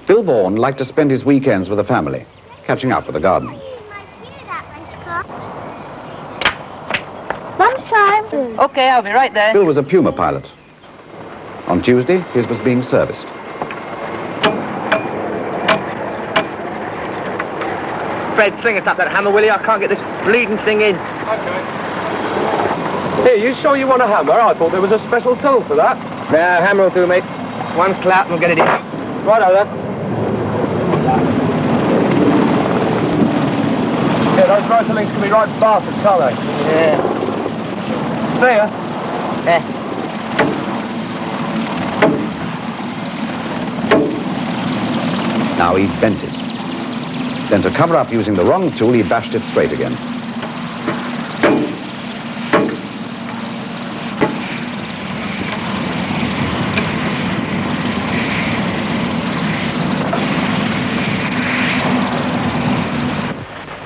Bill Vaughan liked to spend his weekends with the family, catching up with the gardening. Lunchtime. Okay, I'll be right there. Bill was a Puma pilot. On Tuesday, his was being serviced. Fred, sling us up that hammer, will you? I can't get this bleeding thing in. Okay. Here, you sure you want a hammer? I thought there was a special tool for that. No, hammer will do, mate. One clap and we'll get it in. Righto then. Yeah, those rotor links can be right bastards, can't they? Yeah. See ya. Yeah. Now he bent it. Then to cover up using the wrong tool, he bashed it straight again.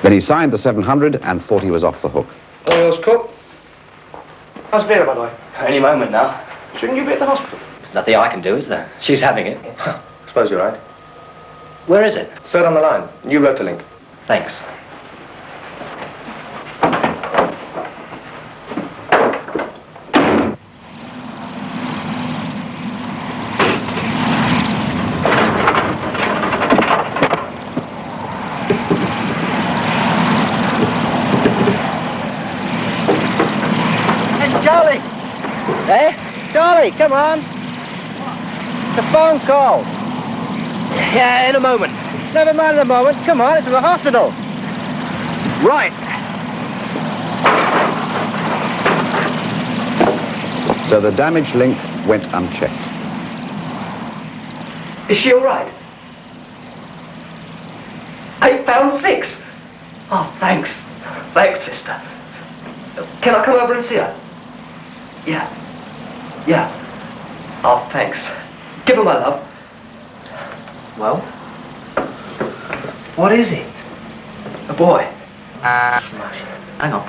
Then he signed the 700 and thought he was off the hook. All yours, Cook? How's Vera, by the way? Any moment now. Shouldn't you be at the hospital? There's nothing I can do, is there? She's having it. Suppose you're right. Where is it? Third on the line. New rotor link. Thanks. Charlie, come on. It's a phone call. Yeah, in a moment. Never mind in a moment. Come on, it's from the hospital. Right. So the damaged link went unchecked. Is she all right? £8.6. Oh, thanks. Thanks, sister. Can I come over and see her? Yeah. Yeah. Oh, thanks. Give her my love. Well? What is it? A boy. Hang on.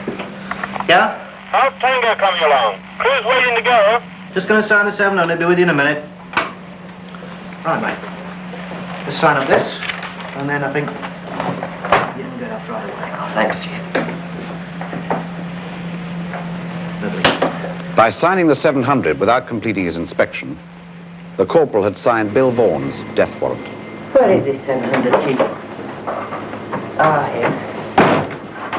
Yeah? How's Tango coming along? Crew's waiting to go. Just going to sign the 700. Be with you in a minute. Right, mate. Just sign up this, and then I think you can get up right away. Oh, thanks, Chief. Lovely. By signing the 700 without completing his inspection, the corporal had signed Bill Vaughan's death warrant. Where is this 700, Chief? Ah, here.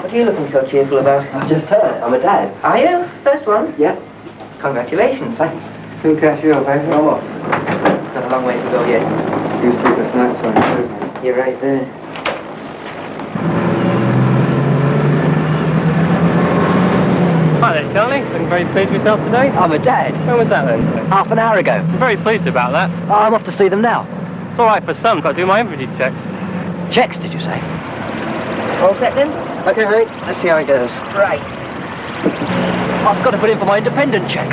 What are you looking so cheerful about? I just heard. I'm a dad. Are you? First one? Yeah. Congratulations. Thanks. Soon cash you up, eh? Oh, what? Got a long way to go yet. You take the snacks on too. You're right there. Hi there, Charlie. Looking very pleased with yourself today? I'm a dad. When was that then? Half an hour ago. I'm very pleased about that. Oh, I'm off to see them now. It's all right for some. Got to do my infantry checks. Checks, did you say? All set then? Okay, mate. Let's see how it goes. Right. I've got to put in for my independent check.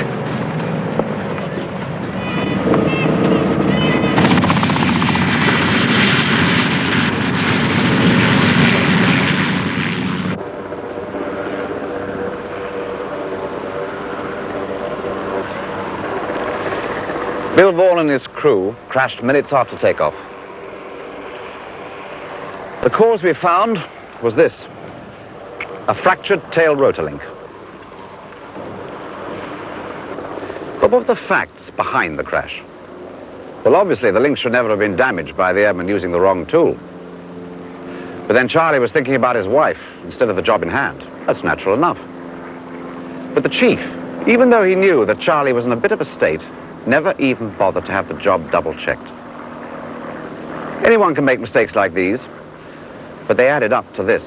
Bill Vaughan and his crew crashed minutes after takeoff. The cause we found was this: a fractured tail rotor link. But what were the facts behind the crash? Well, obviously, the link should never have been damaged by the airman using the wrong tool. But then Charlie was thinking about his wife instead of the job in hand. That's natural enough. But the chief, even though he knew that Charlie was in a bit of a state, never even bothered to have the job double-checked. Anyone can make mistakes like these, but they added up to this.